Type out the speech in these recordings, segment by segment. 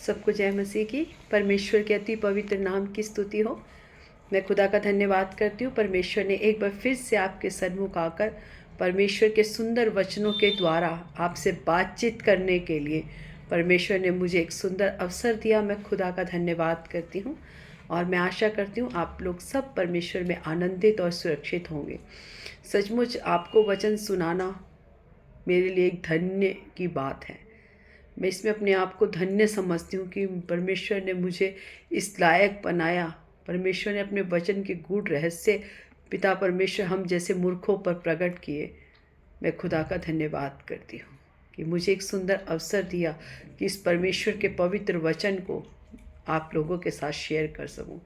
सबको जय मसीह की। परमेश्वर के अति पवित्र नाम की स्तुति हो। मैं खुदा का धन्यवाद करती हूँ। परमेश्वर ने एक बार फिर से आपके सन्मुख आकर परमेश्वर के सुंदर वचनों के द्वारा आपसे बातचीत करने के लिए परमेश्वर ने मुझे एक सुंदर अवसर दिया। मैं खुदा का धन्यवाद करती हूँ और मैं आशा करती हूँ आप लोग सब परमेश्वर में आनंदित और सुरक्षित होंगे। सचमुच आपको वचन सुनाना मेरे लिए एक धन्य की बात है। मैं इसमें अपने आप को धन्य समझती हूँ कि परमेश्वर ने मुझे इस लायक बनाया। परमेश्वर ने अपने वचन के गूढ़ रहस्य पिता परमेश्वर हम जैसे मूर्खों पर प्रकट किए। मैं खुदा का धन्यवाद करती हूँ कि मुझे एक सुंदर अवसर दिया कि इस परमेश्वर के पवित्र वचन को आप लोगों के साथ शेयर कर सकूँ।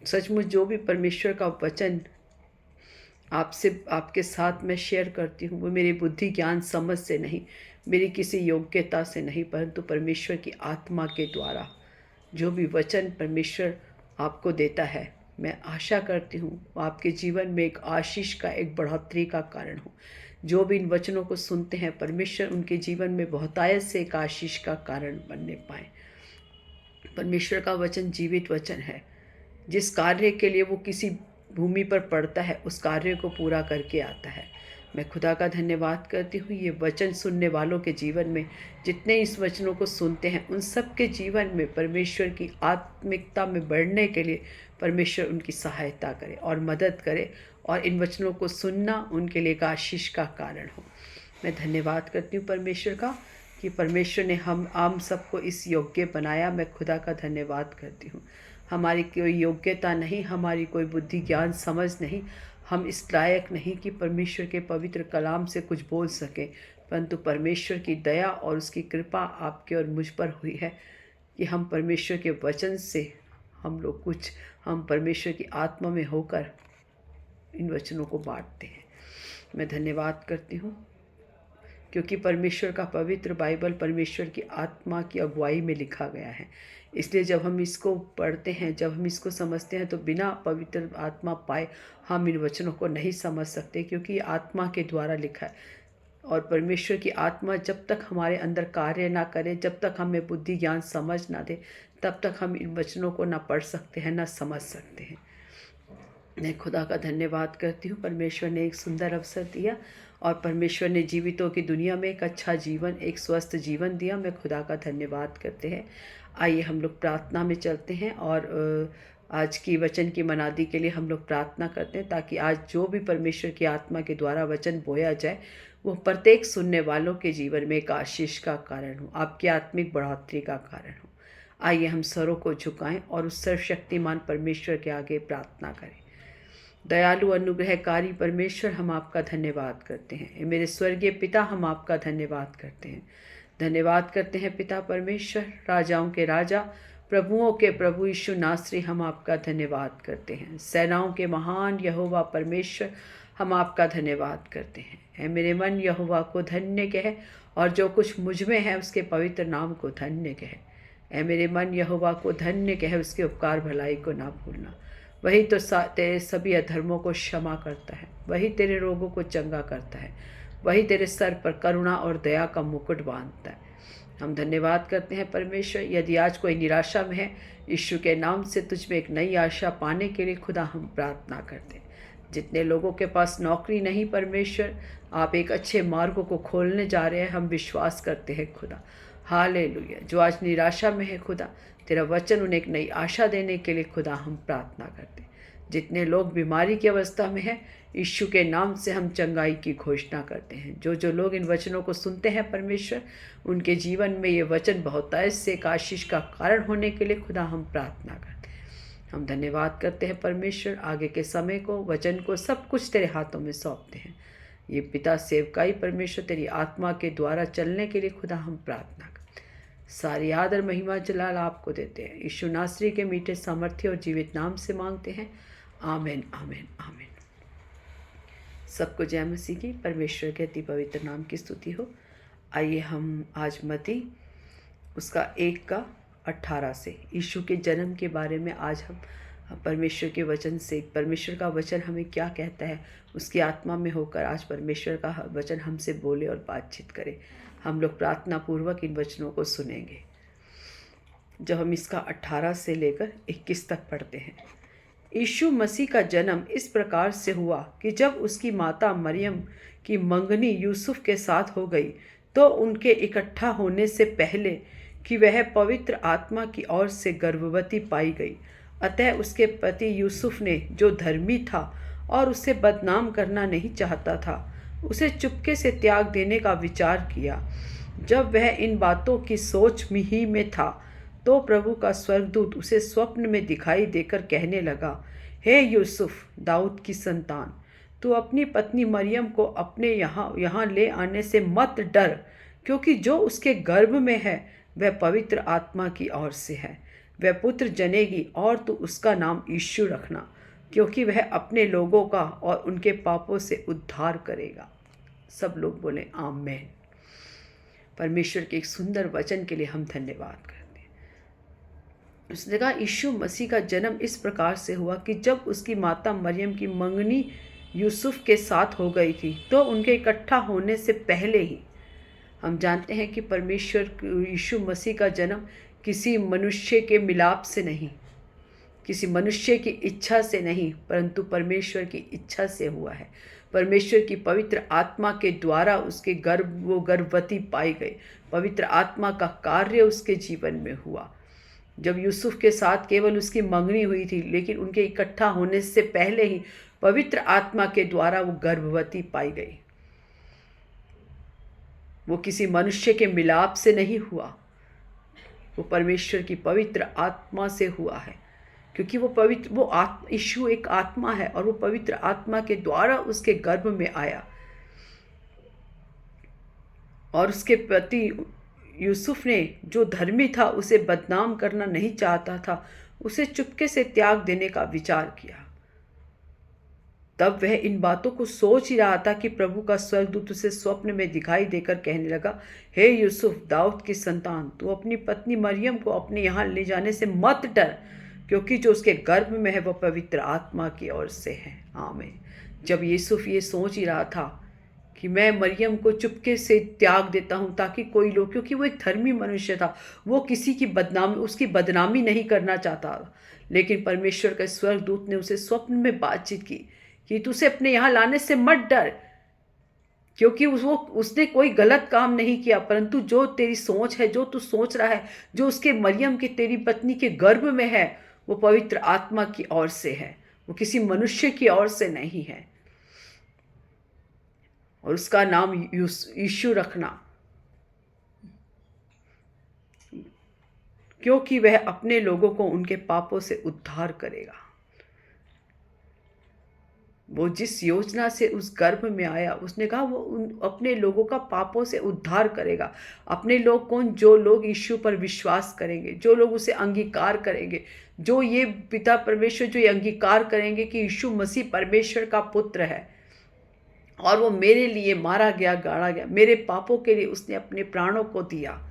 सचमुच जो भी परमेश्वर का वचन आपसे आपके साथ मैं शेयर करती हूँ वो मेरी बुद्धि ज्ञान समझ से नहीं, मेरी किसी योग्यता से नहीं, परंतु परमेश्वर की आत्मा के द्वारा जो भी वचन परमेश्वर आपको देता है, मैं आशा करती हूँ आपके जीवन में एक आशीष का, एक बढ़ोतरी का कारण हो। जो भी इन वचनों को सुनते हैं परमेश्वर उनके जीवन में बहुतायत से एक आशीष का कारण बनने पाए। परमेश्वर का वचन जीवित वचन है। जिस कार्य के लिए वो किसी भूमि पर पड़ता है उस कार्य को पूरा करके आता है। मैं खुदा का धन्यवाद करती हूँ। ये वचन सुनने वालों के जीवन में, जितने इस वचनों को सुनते हैं उन सब के जीवन में परमेश्वर की आत्मिकता में बढ़ने के लिए परमेश्वर उनकी सहायता करे और मदद करे और इन वचनों को सुनना उनके लिए एक आशीष का कारण हो। मैं धन्यवाद करती हूँ परमेश्वर का कि परमेश्वर ने हम आम सबको इस योग्य बनाया। मैं खुदा का धन्यवाद करती हूँ। हमारी कोई योग्यता नहीं, हमारी कोई बुद्धि ज्ञान समझ नहीं, हम इस लायक नहीं कि परमेश्वर के पवित्र कलाम से कुछ बोल सकें, परंतु परमेश्वर की दया और उसकी कृपा आपके और मुझ पर हुई है कि हम परमेश्वर के वचन से हम परमेश्वर की आत्मा में होकर इन वचनों को बांटते हैं। मैं धन्यवाद करती हूँ क्योंकि परमेश्वर का पवित्र बाइबल परमेश्वर की आत्मा की अगुवाई में लिखा गया है। इसलिए जब हम इसको पढ़ते हैं, जब हम इसको समझते हैं तो बिना पवित्र आत्मा पाए हम इन वचनों को नहीं समझ सकते, क्योंकि ये आत्मा के द्वारा लिखा है। और परमेश्वर की आत्मा जब तक हमारे अंदर कार्य ना करे, जब तक हमें बुद्धि ज्ञान समझ ना दे, तब तक हम इन वचनों को ना पढ़ सकते हैं ना समझ सकते हैं। मैं खुदा का धन्यवाद करती हूँ। परमेश्वर ने एक सुंदर अवसर दिया और परमेश्वर ने जीवितों की दुनिया में एक अच्छा जीवन, एक स्वस्थ जीवन दिया। मैं खुदा का धन्यवाद करते हैं। आइए हम लोग प्रार्थना में चलते हैं और आज की वचन की मनादी के लिए हम लोग प्रार्थना करते हैं, ताकि आज जो भी परमेश्वर की आत्मा के द्वारा वचन बोया जाए वो प्रत्येक सुनने वालों के जीवन में एक आशीष का कारण हो, आपकी आत्मिक बढ़ोतरी का कारण हो। आइए हम सरों को झुकाएं और उस सर्वशक्तिमान परमेश्वर के आगे प्रार्थना करें। दयालु अनुग्रहकारी परमेश्वर, हम आपका धन्यवाद करते हैं। मेरे स्वर्गीय पिता, हम आपका धन्यवाद करते हैं। धन्यवाद करते हैं पिता परमेश्वर, राजाओं के राजा, प्रभुओं के प्रभु यीशु नासरी, हम आपका धन्यवाद करते हैं। सेनाओं के महान यहोवा परमेश्वर, हम आपका धन्यवाद करते हैं। ऐ मेरे मन यहोवा को धन्य कह और जो कुछ मुझ में है उसके पवित्र नाम को धन्य कह। ऐ मेरे मन यहोवा को धन्य कह, उसके उपकार भलाई को ना भूलना। वही तो तेरे सभी अधर्मों को क्षमा करता है, वही तेरे रोगों को चंगा करता है, वही तेरे सर पर करुणा और दया का मुकुट बांधता है। हम धन्यवाद करते हैं परमेश्वर। यदि आज कोई निराशा में है, यीशु के नाम से तुझ में एक नई आशा पाने के लिए खुदा हम प्रार्थना करते हैं। जितने लोगों के पास नौकरी नहीं परमेश्वर, आप एक अच्छे मार्गों को खोलने जा रहे हैं, हम विश्वास करते हैं खुदा। हालेलुया। जो आज निराशा में है खुदा, तेरा वचन उन्हें एक नई आशा देने के लिए खुदा हम प्रार्थना करते हैं। जितने लोग बीमारी की अवस्था में हैं, यीशु के नाम से हम चंगाई की घोषणा करते हैं। जो जो लोग इन वचनों को सुनते हैं परमेश्वर, उनके जीवन में ये वचन बहुतायत से एक आशीष का कारण होने के लिए खुदा हम प्रार्थना करते हैं। हम धन्यवाद करते हैं परमेश्वर। आगे के समय को, वचन को, सब कुछ तेरे हाथों में सौंपते हैं। ये पिता सेवकाई परमेश्वर तेरी आत्मा के द्वारा चलने के लिए खुदा हम प्रार्थना करते हैं। सारी आदर महिमा जलाल आपको देते हैं। यीशु नासरी के मीठे सामर्थ्य और जीवित नाम से मांगते हैं। आमीन, आमीन, आमीन। सबको जय मसीह की। परमेश्वर के अति पवित्र नाम की स्तुति हो। आइए हम आज मती उसका 1:18 से यीशु के जन्म के बारे में आज हम परमेश्वर के वचन से, परमेश्वर का वचन हमें क्या कहता है, उसकी आत्मा में होकर आज परमेश्वर का वचन हमसे बोले और बातचीत करे। हम लोग प्रार्थना पूर्वक इन वचनों को सुनेंगे। जब हम इसका 18 से लेकर 21 तक पढ़ते हैं। यीशु मसीह का जन्म इस प्रकार से हुआ कि जब उसकी माता मरियम की मंगनी यूसुफ के साथ हो गई तो उनके इकट्ठा होने से पहले कि वह पवित्र आत्मा की ओर से गर्भवती पाई गई। अतः उसके पति यूसुफ ने, जो धर्मी था और उसे बदनाम करना नहीं चाहता था, उसे चुपके से त्याग देने का विचार किया। जब वह इन बातों की सोच ही में था तो प्रभु का स्वर्गदूत उसे स्वप्न में दिखाई देकर कहने लगा, हे यूसुफ, दाऊद की संतान, तू अपनी पत्नी मरियम को अपने यहाँ ले आने से मत डर, क्योंकि जो उसके गर्भ में है वह पवित्र आत्मा की ओर से है। वह पुत्र जनेगी और तू उसका नाम यीशु रखना, क्योंकि वह अपने लोगों का और उनके पापों से उद्धार करेगा। सब लोग बोले आमीन। परमेश्वर के एक सुंदर वचन के लिए हम धन्यवाद करते हैं। उसने कहा यीशु मसीह का जन्म इस प्रकार से हुआ कि जब उसकी माता मरियम की मंगनी यूसुफ के साथ हो गई थी तो उनके इकट्ठा होने से पहले ही। हम जानते हैं कि परमेश्वर यीशु मसीह का जन्म किसी मनुष्य के मिलाप से नहीं, किसी मनुष्य की इच्छा से नहीं, परंतु परमेश्वर की इच्छा से हुआ है। परमेश्वर की पवित्र आत्मा के द्वारा उसके वो गर्भवती पाई गई। पवित्र आत्मा का कार्य उसके जीवन में हुआ। जब यूसुफ के साथ केवल उसकी मंगनी हुई थी, लेकिन उनके इकट्ठा होने से पहले ही पवित्र आत्मा के द्वारा वो गर्भवती पाई गई। वो किसी मनुष्य के मिलाप से नहीं हुआ, वो परमेश्वर की पवित्र आत्मा से हुआ है, क्योंकि यीशु एक आत्मा है और वो पवित्र आत्मा के द्वारा उसके गर्भ में आया। और उसके पति यूसुफ ने, जो धर्मी था, उसे बदनाम करना नहीं चाहता था, उसे चुपके से त्याग देने का विचार किया। तब वह इन बातों को सोच ही रहा था कि प्रभु का स्वर्गदूत उसे स्वप्न में दिखाई देकर कहने लगा, हे यूसुफ, दाऊद की संतान, तू अपनी पत्नी मरियम को अपने यहाँ ले जाने से मत डर, क्योंकि जो उसके गर्भ में है वह पवित्र आत्मा की ओर से है। आमीन। जब यूसुफ ये सोच ही रहा था कि मैं मरियम को चुपके से त्याग देता हूँ ताकि कोई लोग, क्योंकि वो एक धर्मी मनुष्य था, वो किसी की उसकी बदनामी नहीं करना चाहता, लेकिन परमेश्वर के स्वर्गदूत ने उसे स्वप्न में बातचीत की कि तू उसे अपने यहाँ लाने से मत डर, क्योंकि उसने कोई गलत काम नहीं किया, परंतु जो तेरी सोच है, जो तू सोच रहा है, जो उसके मरियम की तेरी पत्नी के गर्भ में है, वो पवित्र आत्मा की ओर से है, वो किसी मनुष्य की ओर से नहीं है। और उसका नाम यीशु रखना, क्योंकि वह अपने लोगों को उनके पापों से उद्धार करेगा। वो जिस योजना से उस गर्भ में आया, उसने कहा वो अपने लोगों का पापों से उद्धार करेगा। अपने लोग कौन? जो लोग यीशु पर विश्वास करेंगे, जो लोग उसे अंगीकार करेंगे, जो ये पिता परमेश्वर जो ये अंगीकार करेंगे कि यीशु मसीह परमेश्वर का पुत्र है और वो मेरे लिए मारा गया, गाड़ा गया, मेरे पापों के लिए उसने अपने प्राणों को दिया।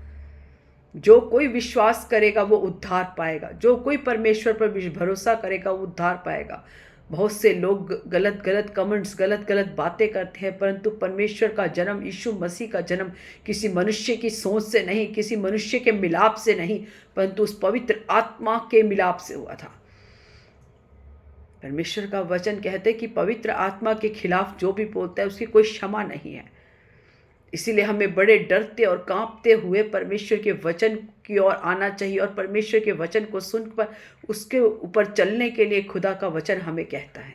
जो कोई विश्वास करेगा वो उद्धार पाएगा। जो कोई परमेश्वर पर भरोसा करेगा वो उद्धार पाएगा। बहुत से लोग गलत कमेंट्स, गलत बातें करते हैं, परंतु परमेश्वर का जन्म, यीशु मसीह का जन्म किसी मनुष्य की सोच से नहीं, किसी मनुष्य के मिलाप से नहीं, परंतु उस पवित्र आत्मा के मिलाप से हुआ था। परमेश्वर का वचन कहते हैं कि पवित्र आत्मा के खिलाफ जो भी बोलता है उसकी कोई क्षमा नहीं है। इसीलिए हमें बड़े डरते और कांपते हुए परमेश्वर के वचन की ओर आना चाहिए और परमेश्वर के वचन को सुनकर उसके ऊपर चलने के लिए खुदा का वचन हमें कहता है।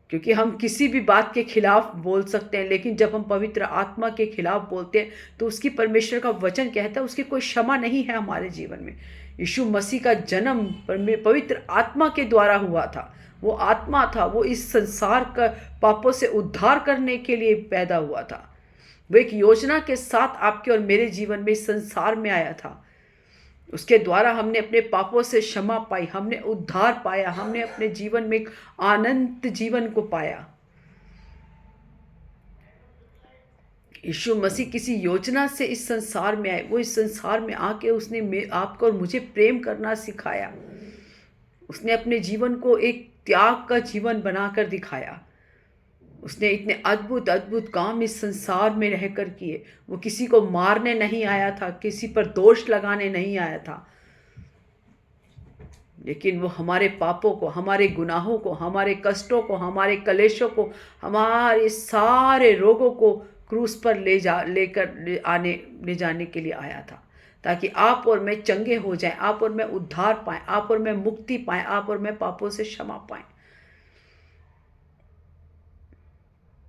क्योंकि हम किसी भी बात के खिलाफ बोल सकते हैं, लेकिन जब हम पवित्र आत्मा के खिलाफ बोलते हैं तो उसकी परमेश्वर का वचन कहता है उसकी कोई क्षमा नहीं है हमारे जीवन में। यीशु मसीह का जन्म पवित्र आत्मा के द्वारा हुआ था। वो आत्मा था, वो इस संसार का पापों से उद्धार करने के लिए पैदा हुआ था। वो एक योजना के साथ आपके और मेरे जीवन में इस संसार में आया था। उसके द्वारा हमने अपने पापों से क्षमा पाई, हमने उद्धार पाया, हमने अपने जीवन में एक आनंद जीवन को पाया। यीशु मसीह किसी योजना से इस संसार में आए। वो इस संसार में आके उसने आपको और मुझे प्रेम करना सिखाया। उसने अपने जीवन को एक त्याग का जीवन बनाकर दिखाया। उसने इतने अद्भुत अद्भुत काम इस संसार में रहकर किए। वो किसी को मारने नहीं आया था, किसी पर दोष लगाने नहीं आया था, लेकिन वो हमारे पापों को, हमारे गुनाहों को, हमारे कष्टों को, हमारे कलेशों को, हमारे सारे रोगों को क्रूस पर ले जाने के लिए आया था, ताकि आप और मैं चंगे हो जाएं, आप और मैं उद्धार पाएं, आप और मैं मुक्ति पाएं, आप और मैं पापों से क्षमा पाएं।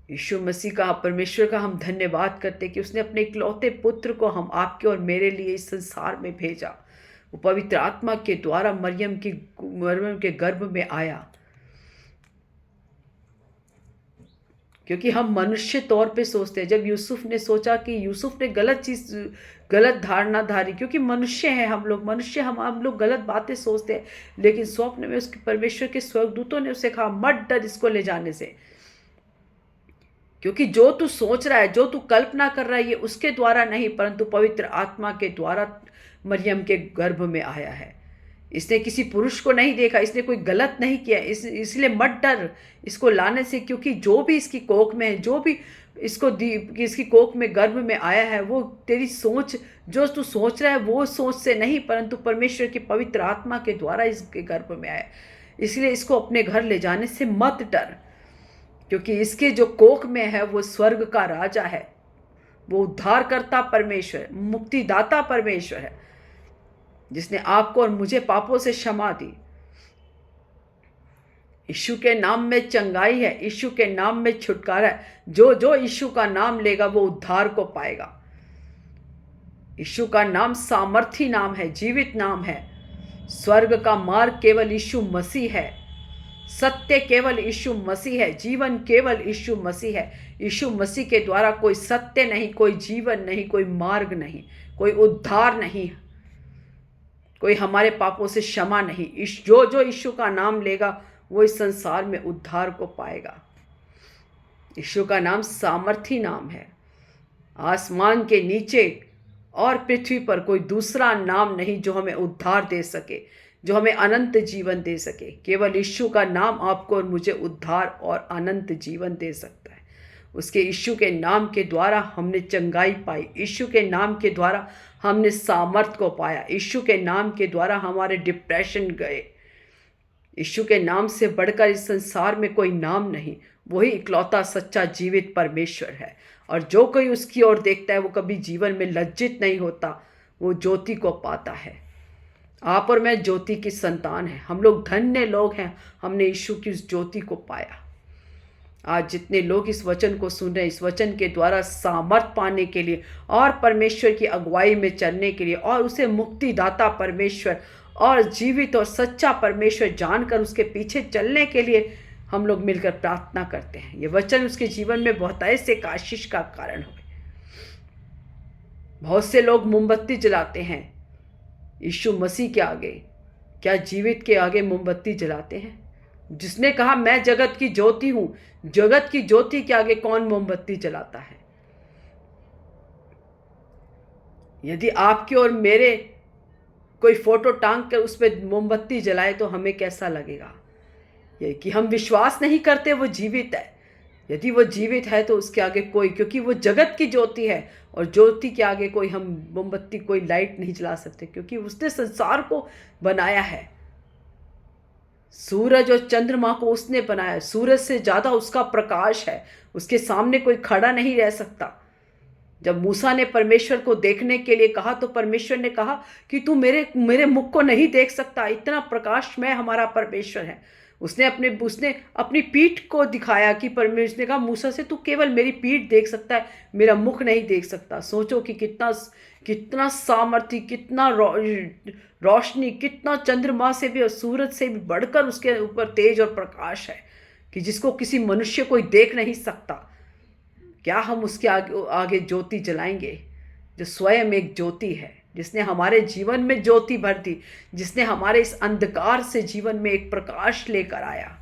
यीशु मसीह का, परमेश्वर का हम धन्यवाद करते कि उसने अपने इकलौते पुत्र को हम आपके और मेरे लिए इस संसार में भेजा। वो पवित्र आत्मा के द्वारा मरियम के गर्भ में आया, क्योंकि हम मनुष्य तौर पे सोचते हैं। जब यूसुफ ने सोचा कि यूसुफ ने गलत धारणा धारी, क्योंकि मनुष्य हैं हम लोग, हम लोग गलत बातें सोचते हैं। लेकिन स्वप्न में उसके परमेश्वर के स्वर्गदूतों ने उसे कहा, मत डर इसको ले जाने से, क्योंकि जो तू सोच रहा है, जो तू कल्पना कर रहा है, ये उसके द्वारा नहीं परंतु पवित्र आत्मा के द्वारा मरियम के गर्भ में आया है। इसने किसी पुरुष को नहीं देखा, इसने कोई गलत नहीं किया, इसलिए मत डर इसको लाने से, क्योंकि जो भी इसकी कोख में है, जो भी इसकी कोख में गर्भ में आया है, वो तेरी सोच, जो तू सोच रहा है वो सोच से नहीं परंतु परमेश्वर की पवित्र आत्मा के द्वारा इसके गर्भ में आया। इसलिए इसको अपने घर ले जाने से मत डर, क्योंकि इसके जो कोख में है वो स्वर्ग का राजा है, वो उद्धारकर्ता परमेश्वर, मुक्तिदाता परमेश्वर है, जिसने आपको और मुझे पापों से क्षमा दी। यीशु के नाम में चंगाई है, यीशु के नाम में छुटकारा है। जो यीशु का नाम लेगा वो उद्धार को पाएगा। यीशु का नाम सामर्थी नाम है, जीवित नाम है। स्वर्ग का मार्ग केवल यीशु मसीह है, सत्य केवल यीशु मसीह है, जीवन केवल यीशु मसीह है। यीशु मसीह के द्वारा कोई सत्य नहीं, कोई जीवन नहीं, कोई मार्ग नहीं, कोई उद्धार नहीं, कोई हमारे पापों से क्षमा नहीं। जो यीशु का नाम लेगा वो इस संसार में उद्धार को पाएगा। यीशु का नाम सामर्थी नाम है। आसमान के नीचे और पृथ्वी पर कोई दूसरा नाम नहीं जो हमें उद्धार दे सके, जो हमें अनंत जीवन दे सके। केवल यीशु का नाम आपको और मुझे उद्धार और अनंत जीवन दे सकता है। उसके यीशु के नाम के द्वारा हमने चंगाई पाई, यीशु के नाम के द्वारा हमने सामर्थ को पाया, यीशु के नाम के द्वारा हमारे डिप्रेशन गए। यीशु के नाम से बढ़कर इस संसार में कोई नाम नहीं। वही इकलौता सच्चा जीवित परमेश्वर है, और जो कोई उसकी ओर देखता है वो कभी जीवन में लज्जित नहीं होता, वो ज्योति को पाता है। आप और मैं ज्योति की संतान हैं। हम लोग धन्य लोग हैं, हमने यीशु की उस ज्योति को पाया। आज जितने लोग इस वचन को सुन रहे हैं, इस वचन के द्वारा सामर्थ पाने के लिए और परमेश्वर की अगुवाई में चलने के लिए और उसे मुक्तिदाता परमेश्वर और जीवित और सच्चा परमेश्वर जानकर उसके पीछे चलने के लिए हम लोग मिलकर प्रार्थना करते हैं। ये वचन उसके जीवन में बहुत ऐसे आशीष का कारण हो। बहुत से लोग मोमबत्ती जलाते हैं यीशु मसीह के आगे, क्या जीवित के आगे मोमबत्ती जलाते हैं? जिसने कहा मैं जगत की ज्योति हूं, जगत की ज्योति के आगे कौन मोमबत्ती जलाता है? यदि आपके और मेरे कोई फोटो टांग कर उस पर मोमबत्ती जलाए तो हमें कैसा लगेगा? ये कि हम विश्वास नहीं करते वो जीवित है। यदि वो जीवित है तो उसके आगे कोई, क्योंकि वो जगत की ज्योति है, और ज्योति के आगे कोई हम मोमबत्ती, कोई लाइट नहीं जला सकते, क्योंकि उसने संसार को बनाया है। सूरज और चंद्रमा को उसने बनाया, सूरज से ज़्यादा उसका प्रकाश है, उसके सामने कोई खड़ा नहीं रह सकता। जब मूसा ने परमेश्वर को देखने के लिए कहा तो परमेश्वर ने कहा कि तू मेरे मुख को नहीं देख सकता, इतना प्रकाशमय हमारा परमेश्वर है। उसने अपनी पीठ को दिखाया कि परमेश्वर ने कहा मूसा से तू केवल मेरी पीठ देख सकता है, मेरा मुख नहीं देख सकता। सोचो कि कितना सामर्थ्य, कितना रोशनी, कितना चंद्रमा से भी और सूरज से भी बढ़कर उसके ऊपर तेज और प्रकाश है कि जिसको किसी मनुष्य कोई देख नहीं सकता। क्या हम उसके आगे ज्योति जलाएंगे? जो स्वयं एक ज्योति है, जिसने हमारे जीवन में ज्योति भर दी, जिसने हमारे इस अंधकार से जीवन में एक प्रकाश लेकर आया।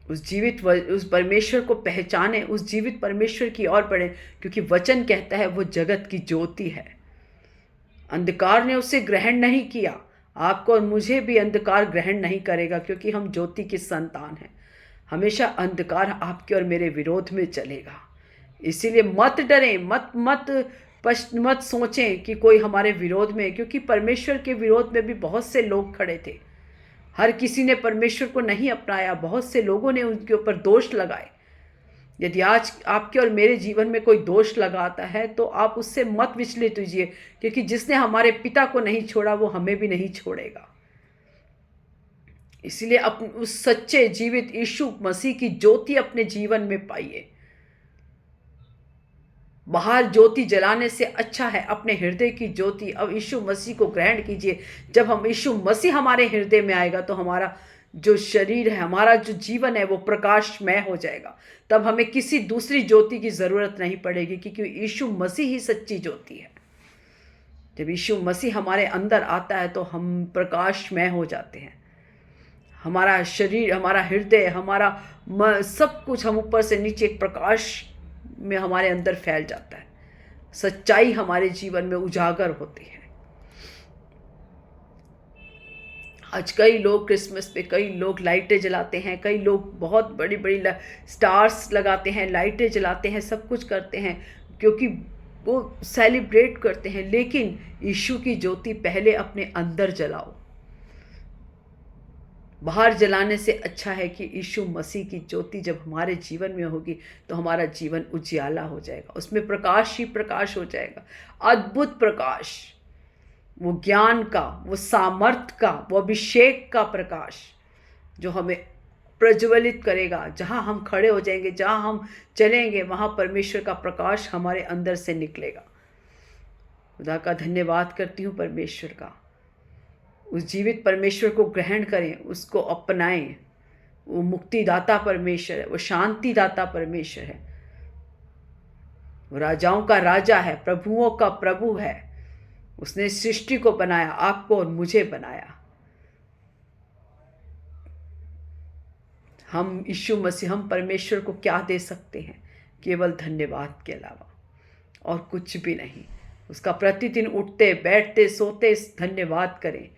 उस परमेश्वर को पहचाने, उस जीवित परमेश्वर की ओर बढ़े, क्योंकि वचन कहता है वो जगत की ज्योति है। अंधकार ने उसे ग्रहण नहीं किया। आपको और मुझे भी अंधकार ग्रहण नहीं करेगा, क्योंकि हम ज्योति की संतान हैं। हमेशा अंधकार आपके और मेरे विरोध में चलेगा। इसीलिए मत डरें, मत पश्च मत सोचें कि कोई हमारे विरोध में है, क्योंकि परमेश्वर के विरोध में भी बहुत से लोग खड़े थे। हर किसी ने परमेश्वर को नहीं अपनाया, बहुत से लोगों ने उनके ऊपर दोष लगाए। यदि आज आपके और मेरे जीवन में कोई दोष लगाता है तो आप उससे मत विचलित कीजिए, क्योंकि जिसने हमारे पिता को नहीं छोड़ा वो हमें भी नहीं छोड़ेगा। इसलिए उस सच्चे जीवित यीशु मसीह की ज्योति अपने जीवन में पाइए। बाहर ज्योति जलाने से अच्छा है अपने हृदय की ज्योति अब यीशु मसीह को ग्रहण कीजिए। जब हम यीशु मसीह हमारे हृदय में आएगा तो हमारा जो शरीर है, हमारा जो जीवन है वो प्रकाशमय हो जाएगा। तब हमें किसी दूसरी ज्योति की ज़रूरत नहीं पड़ेगी, क्योंकि यीशु मसीह ही सच्ची ज्योति है। जब यीशु मसीह हमारे अंदर आता है तो हम प्रकाशमय हो जाते हैं। हमारा शरीर, हमारा हृदय, हमारा सब कुछ हम ऊपर से नीचे एक प्रकाश में हमारे अंदर फैल जाता है। सच्चाई हमारे जीवन में उजागर होती है। आज कई लोग क्रिसमस पे कई लोग लाइटें जलाते हैं, कई लोग बहुत बड़ी बड़ी स्टार्स लगाते हैं, लाइटें जलाते हैं, सब कुछ करते हैं क्योंकि वो सेलिब्रेट करते हैं। लेकिन यीशु की ज्योति पहले अपने अंदर जलाओ। बाहर जलाने से अच्छा है कि यीशु मसीह की ज्योति जब हमारे जीवन में होगी तो हमारा जीवन उजियाला हो जाएगा, उसमें प्रकाश ही प्रकाश हो जाएगा। अद्भुत प्रकाश, वो ज्ञान का, वो सामर्थ्य का, वो अभिषेक का प्रकाश जो हमें प्रज्वलित करेगा। जहाँ हम खड़े हो जाएंगे, जहाँ हम चलेंगे, वहाँ परमेश्वर का प्रकाश हमारे अंदर से निकलेगा। खुदा का धन्यवाद करती हूँ परमेश्वर का। उस जीवित परमेश्वर को ग्रहण करें, उसको अपनाएं। वो मुक्तिदाता परमेश्वर है, वो शांतिदाता परमेश्वर है, वो राजाओं का राजा है, प्रभुओं का प्रभु है। उसने सृष्टि को बनाया, आपको और मुझे बनाया। हम यीशु मसीह, हम परमेश्वर को क्या दे सकते हैं? केवल धन्यवाद के अलावा और कुछ भी नहीं। उसका प्रतिदिन उठते बैठते सोते धन्यवाद करें,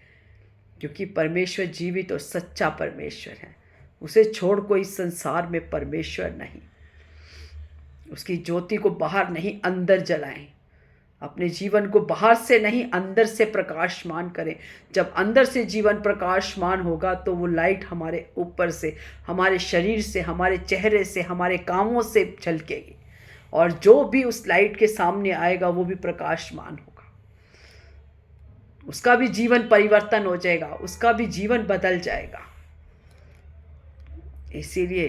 क्योंकि परमेश्वर जीवित और सच्चा परमेश्वर है। उसे छोड़ कोई संसार में परमेश्वर नहीं। उसकी ज्योति को बाहर नहीं अंदर जलाएं। अपने जीवन को बाहर से नहीं अंदर से प्रकाशमान करें। जब अंदर से जीवन प्रकाशमान होगा तो वो लाइट हमारे ऊपर से, हमारे शरीर से, हमारे चेहरे से, हमारे कामों से झलकेगी, और जो भी उस लाइट के सामने आएगा वो भी प्रकाशमान होगा। उसका भी जीवन परिवर्तन हो जाएगा, उसका भी जीवन बदल जाएगा। इसीलिए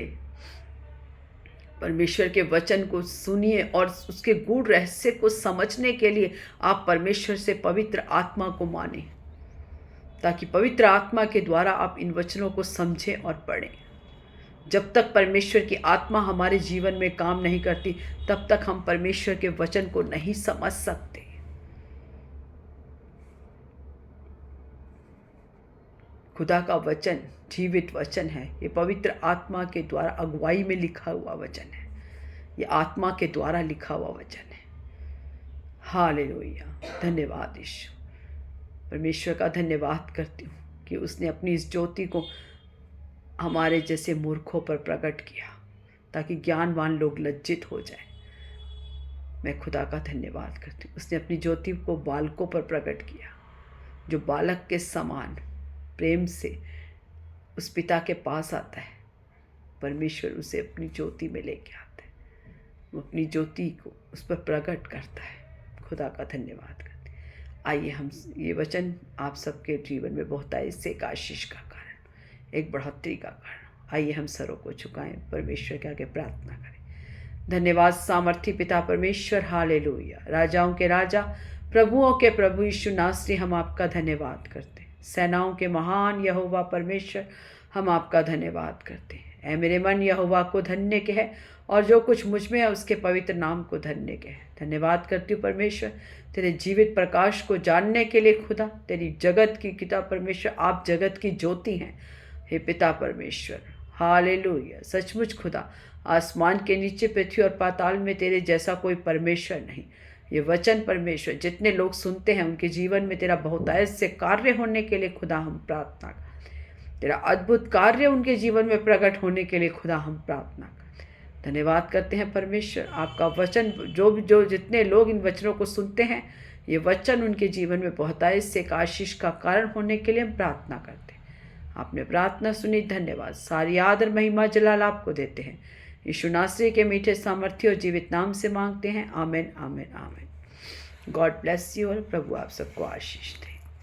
परमेश्वर के वचन को सुनिए और उसके गूढ़ रहस्य को समझने के लिए आप परमेश्वर से पवित्र आत्मा को मानें, ताकि पवित्र आत्मा के द्वारा आप इन वचनों को समझें और पढ़ें। जब तक परमेश्वर की आत्मा हमारे जीवन में काम नहीं करती, तब तक हम परमेश्वर के वचन को नहीं समझ सकते। खुदा का वचन जीवित वचन है। ये पवित्र आत्मा के द्वारा अगुवाई में लिखा हुआ वचन है। ये आत्मा के द्वारा लिखा हुआ वचन है। हालेलुया, धन्यवाद यीशु। परमेश्वर का धन्यवाद करती हूँ कि उसने अपनी इस ज्योति को हमारे जैसे मूर्खों पर प्रकट किया, ताकि ज्ञानवान लोग लज्जित हो जाएं। मैं खुदा का धन्यवाद करती हूँ। उसने अपनी ज्योति को बालकों पर प्रकट किया, जो बालक के समान प्रेम से उस पिता के पास आता है। परमेश्वर उसे अपनी ज्योति में लेके आता है, वो अपनी ज्योति को उस पर प्रकट करता है। खुदा का धन्यवाद करते हैं। आइए हम ये वचन आप सबके जीवन में बहुत इससे एक आशीष का कारण, एक बढ़ोतरी का कारण। आइए हम सरों को झुकाएं, परमेश्वर के आगे प्रार्थना करें। धन्यवाद सामर्थी पिता परमेश्वर, हालेलुया। राजाओं के राजा, प्रभुओं के प्रभु यीशु नासरी, हम आपका धन्यवाद करते हैं। सेनाओं के महान यहोवा परमेश्वर, हम आपका धन्यवाद करते हैं। ऐ मेरे मन यहोवा को धन्य कह, और जो कुछ मुझ में है उसके पवित्र नाम को धन्य कह। धन्यवाद करती हूँ परमेश्वर, तेरे जीवित प्रकाश को जानने के लिए। खुदा, तेरी जगत की पिता परमेश्वर, आप जगत की ज्योति हैं। हे पिता परमेश्वर, हालेलुया। सचमुच खुदा, आसमान के नीचे, पृथ्वी और पाताल में तेरे जैसा कोई परमेश्वर नहीं। ये वचन परमेश्वर जितने लोग सुनते हैं उनके जीवन में तेरा बहुतायत से कार्य होने के लिए खुदा हम प्रार्थना करते। तेरा अद्भुत कार्य उनके जीवन में प्रकट होने के लिए खुदा हम प्रार्थना करते। धन्यवाद करते हैं परमेश्वर, आपका वचन जो जितने लोग इन वचनों को सुनते हैं, ये वचन उनके जीवन में पहुँचाए, इससे एक आशीष का कारण होने के लिए हम प्रार्थना करते हैं। आपने प्रार्थना सुनी, धन्यवाद। सारी आदर महिमा जलाल आपको देते हैं। यीशु नासरी के मीठे सामर्थ्य और जीवित नाम से मांगते हैं। आमीन, आमीन, आमीन। गॉड ब्लेस यू और प्रभु आप सबको आशीष दे।